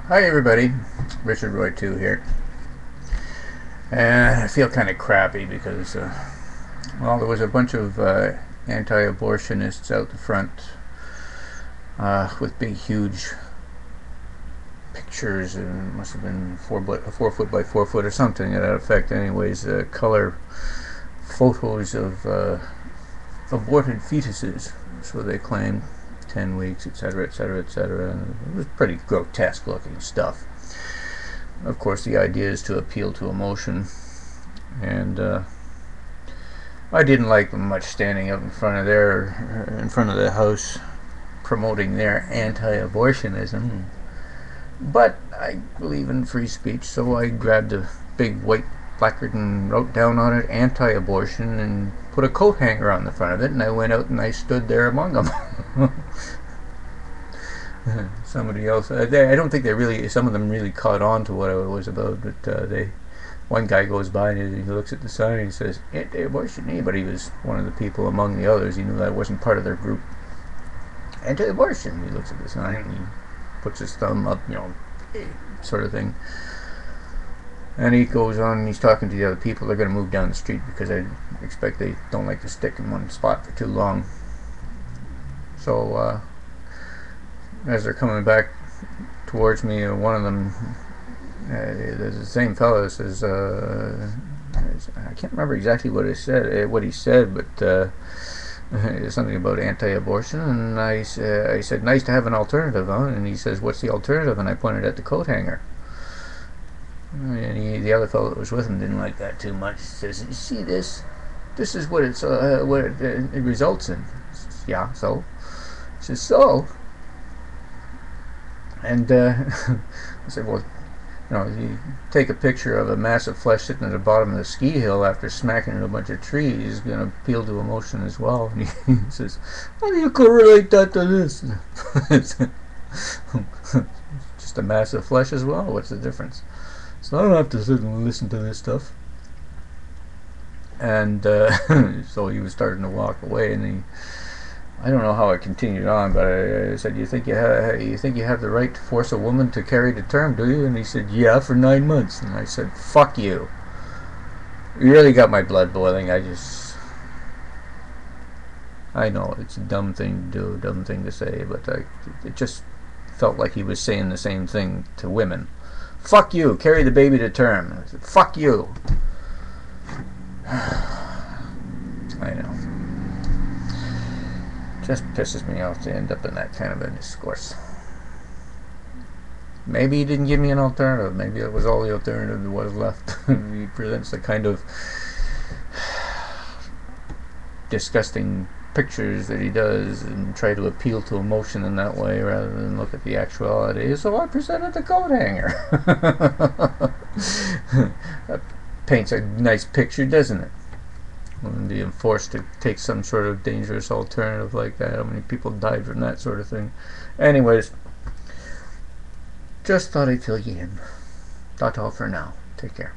Hi everybody, Richard Roy 2 here. And I feel kind of crappy because, well, there was a bunch of anti-abortionists out the front with big, huge pictures, and must have been 4 foot by 4 foot or something to that effect. Anyways, color photos of aborted fetuses, so they claimed. 10 weeks, etc., etc., etc. It was pretty grotesque looking stuff. Of course, the idea is to appeal to emotion, and I didn't like them much standing up in front of the house promoting their anti-abortionism. But I believe in free speech, so I grabbed a big white placard and wrote down on it anti-abortion and put a coat hanger on the front of it, and I went out and I stood there among them. Somebody else, I don't think some of them really caught on to what it was about, but one guy goes by and he looks at the sign and he says anti-abortion, but he was one of the people among the others. He knew that wasn't part of their group. Anti-abortion. He looks at the sign and he puts his thumb up, sort of thing. And he goes on and he's talking to the other people. They're going to move down the street because I expect they don't like to stick in one spot for too long. So as they're coming back towards me, one of them, the same fellow, says, I can't remember exactly what he said, but something about anti-abortion, and I said, nice to have an alternative, huh? And he says, what's the alternative? And I pointed at the coat hanger. And the other fellow that was with him didn't like that too much. He says, you see this? This is what it results in. Says, yeah, so? He says, so? And I said, well, you take a picture of a mass of flesh sitting at the bottom of the ski hill after smacking into a bunch of trees is going to appeal to emotion as well. And he says, how do you correlate that to this? Just a mass of flesh as well. What's the difference? So I don't have to sit and listen to this stuff. And so he was starting to walk away, and I don't know how it continued on, but I said, you think you have the right to force a woman to carry the term, do you? And he said, yeah, for 9 months. And I said, fuck you. You really got my blood boiling. I know it's a dumb thing to do, a dumb thing to say, but it just felt like he was saying the same thing to women. Fuck you, carry the baby to term. I said, fuck you. I know. Just pisses me off to end up in that kind of a discourse. Maybe he didn't give me an alternative. Maybe it was all the alternative that was left. He presents the kind of disgusting pictures that he does and try to appeal to emotion in that way rather than look at the actuality. So I presented the coat hanger. That paints a nice picture, doesn't it? When being forced to take some sort of dangerous alternative like that. How many people died from that sort of thing? Anyways, just thought I'd fill you in. That's all for now. Take care.